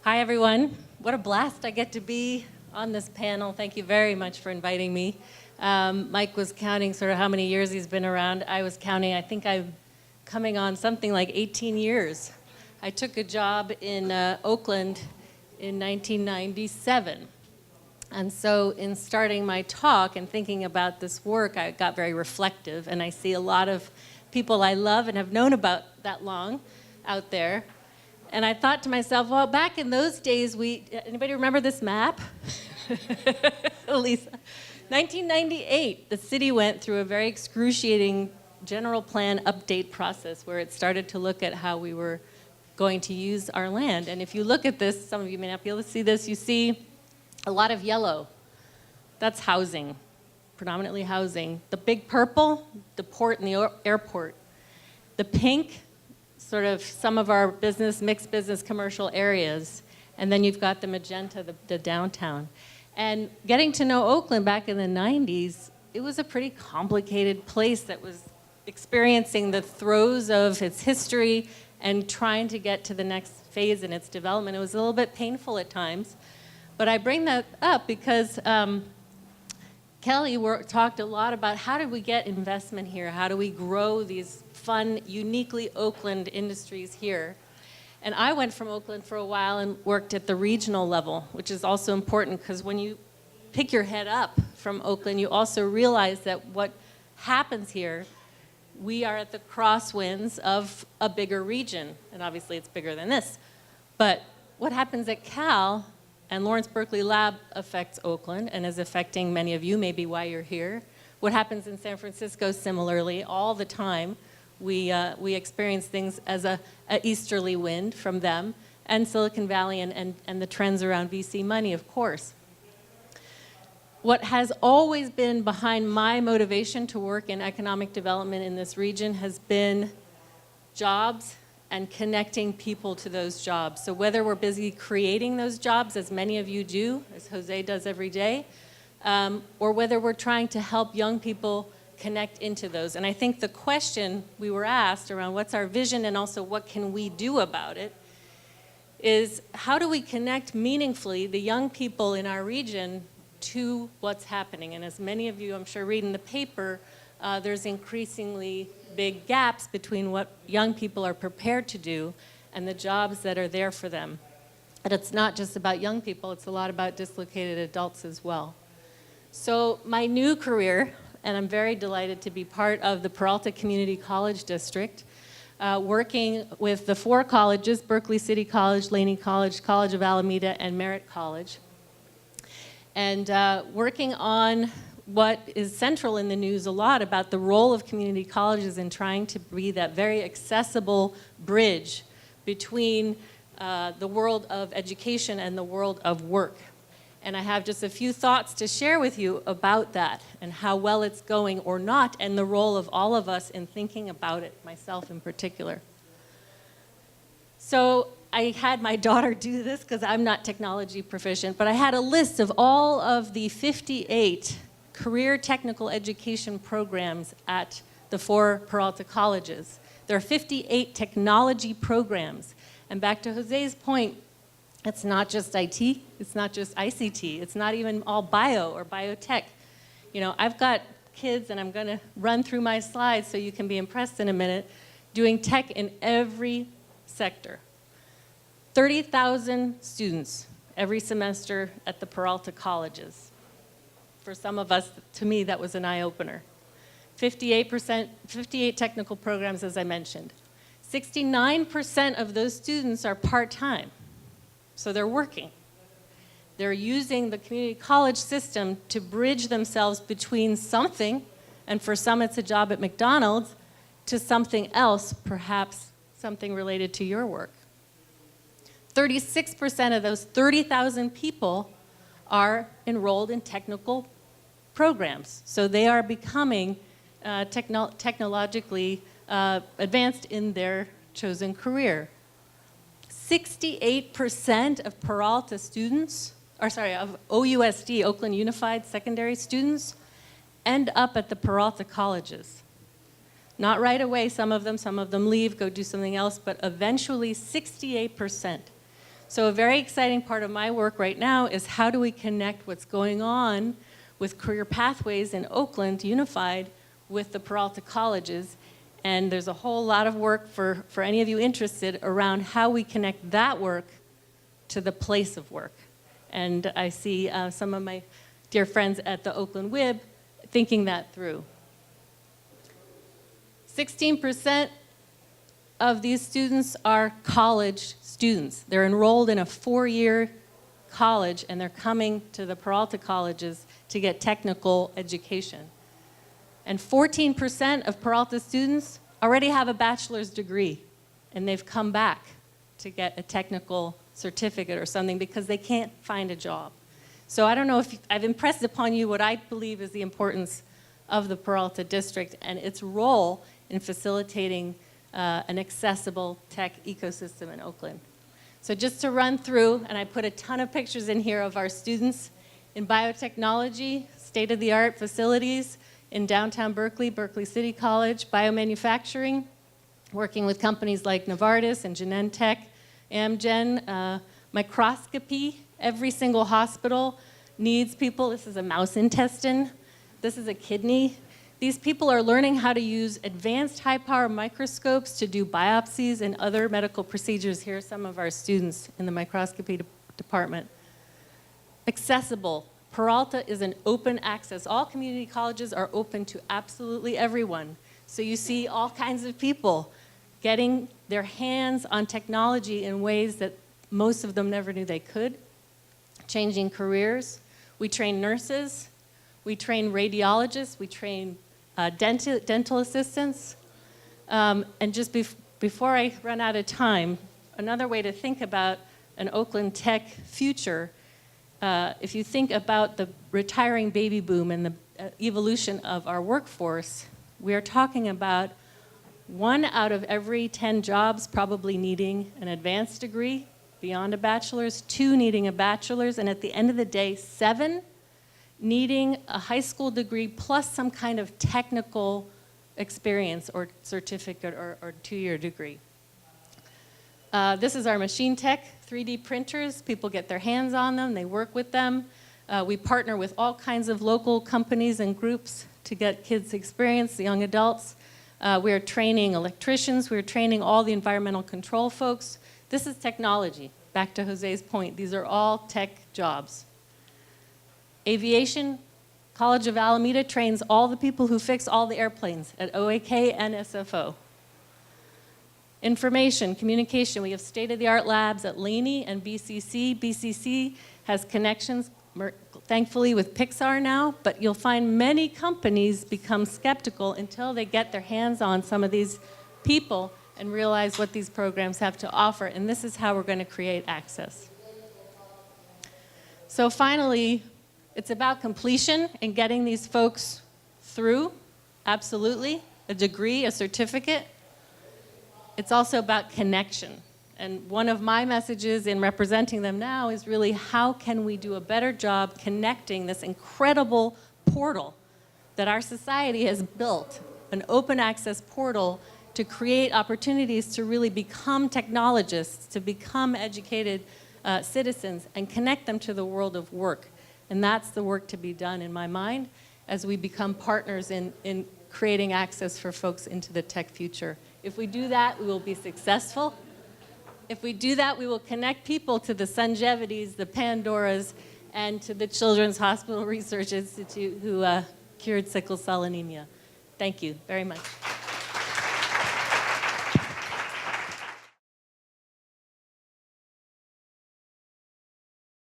Hi, everyone. What a blast I get to be on this panel. Thank you very much for inviting me. Mike was counting sort of how many years he's been around. I was counting, I think I'm coming on something like 18 years. I took a job in Oakland in 1997. And so in starting my talk and thinking about this work, I got very reflective, and I see a lot of people I love and have known about that long out there. And I thought to myself, well, back in those days, anybody remember this map? Lisa. 1998, the city went through a very excruciating general plan update process where it started to look at how we were going to use our land. And if you look at this, some of you may not be able to see this, you see a lot of yellow. That's housing, predominantly housing. The big purple, the port and the airport. The pink, sort of some of our business, mixed business commercial areas. And then you've got the magenta, the downtown. And getting to know Oakland back in the 90s, it was a pretty complicated place that was experiencing the throes of its history and trying to get to the next phase in its development. It was a little bit painful at times. But I bring that up because Kelly talked a lot about how do we get investment here? How do we grow these fun, uniquely Oakland industries here? And I went from Oakland for a while and worked at the regional level, which is also important because when you pick your head up from Oakland, you also realize that what happens here, we are at the crosswinds of a bigger region. And obviously it's bigger than this. But what happens at Cal and Lawrence Berkeley Lab affects Oakland and is affecting many of you, maybe why you're here. What happens in San Francisco similarly, all the time, we experience things as a easterly wind from them, and Silicon Valley and the trends around VC money, of course. What has always been behind my motivation to work in economic development in this region has been jobs and connecting people to those jobs. So whether we're busy creating those jobs, as many of you do, as Jose does every day, or whether we're trying to help young people connect into those. And I think the question we were asked around what's our vision and also what can we do about it is how do we connect meaningfully the young people in our region to what's happening? And as many of you, I'm sure, read in the paper, there's increasingly big gaps between what young people are prepared to do and the jobs that are there for them. And it's not just about young people, it's a lot about dislocated adults as well. So my new career, and I'm very delighted to be part of the Peralta Community College District, working with the 4 colleges, Berkeley City College, Laney College, College of Alameda, and Merritt College, and working on what is central in the news a lot about the role of community colleges in trying to be that very accessible bridge between the world of education and the world of work. And I have just a few thoughts to share with you about that and how well it's going or not, and the role of all of us in thinking about it, myself in particular. So I had my daughter do this because I'm not technology proficient, but I had a list of all of the 58 career technical education programs at the 4 Peralta colleges. There are 58 technology programs. And back to Jose's point, it's not just IT, it's not just ICT, it's not even all bio or biotech. You know, I've got kids, and I'm going to run through my slides so you can be impressed in a minute, doing tech in every sector. 30,000 students every semester at the Peralta colleges. For some of us, to me, that was an eye-opener. 58 technical programs, as I mentioned. 69% of those students are part-time, so they're working. They're using the community college system to bridge themselves between something, and for some it's a job at McDonald's, to something else, perhaps something related to your work. 36% of those 30,000 people are enrolled in technical programs. So they are becoming technologically advanced in their chosen career. 68% of Peralta students, of OUSD, Oakland Unified Secondary students, end up at the Peralta colleges. Not right away, some of them leave, go do something else, but eventually 68%. So a very exciting part of my work right now is how do we connect what's going on with career pathways in Oakland unified with the Peralta colleges. And there's a whole lot of work for any of you interested around how we connect that work to the place of work. And I see some of my dear friends at the Oakland WIB thinking that through. 16% of these students are college students. They're enrolled in a 4-year college, and they're coming to the Peralta colleges to get technical education. And 14% of Peralta students already have a bachelor's degree, and they've come back to get a technical certificate or something because they can't find a job. So I don't know if I've impressed upon you what I believe is the importance of the Peralta district and its role in facilitating an accessible tech ecosystem in Oakland. So just to run through, and I put a ton of pictures in here of our students in biotechnology, state-of-the-art facilities in downtown Berkeley, Berkeley City College, biomanufacturing, working with companies like Novartis and Genentech, Amgen, microscopy. Every single hospital needs people. This is a mouse intestine. This is a kidney. These people are learning how to use advanced high-power microscopes to do biopsies and other medical procedures. Here are some of our students in the microscopy department. Accessible. Peralta is an open access. All community colleges are open to absolutely everyone. So you see all kinds of people getting their hands on technology in ways that most of them never knew they could. Changing careers. We train nurses. We train radiologists. We train dental assistants. And just before I run out of time, another way to think about an Oakland tech future, if you think about the retiring baby boom and the evolution of our workforce, we are talking about 1 out of every 10 jobs probably needing an advanced degree beyond a bachelor's, 2 needing a bachelor's, and at the end of the day, 7 needing a high school degree plus some kind of technical experience or certificate or 2-year degree. This is our machine tech, 3D printers. People get their hands on them, they work with them. We partner with all kinds of local companies and groups to get kids experience, young adults. We are training electricians, we're training all the environmental control folks. This is technology. Back to Jose's point, these are all tech jobs. Aviation, College of Alameda trains all the people who fix all the airplanes at OAK and SFO. Information, communication, we have state-of-the-art labs at Laney and BCC. BCC has connections, thankfully, with Pixar now, but you'll find many companies become skeptical until they get their hands on some of these people and realize what these programs have to offer, and this is how we're going to create access. So finally, it's about completion and getting these folks through, absolutely, a degree, a certificate. It's also about connection. And one of my messages in representing them now is really how can we do a better job connecting this incredible portal that our society has built, an open access portal to create opportunities to really become technologists, to become educated citizens, and connect them to the world of work. And that's the work to be done, in my mind, as we become partners in creating access for folks into the tech future. If we do that, we will be successful. If we do that, we will connect people to the Sunjevities, the Pandoras, and to the Children's Hospital Research Institute who cured sickle cell anemia. Thank you very much.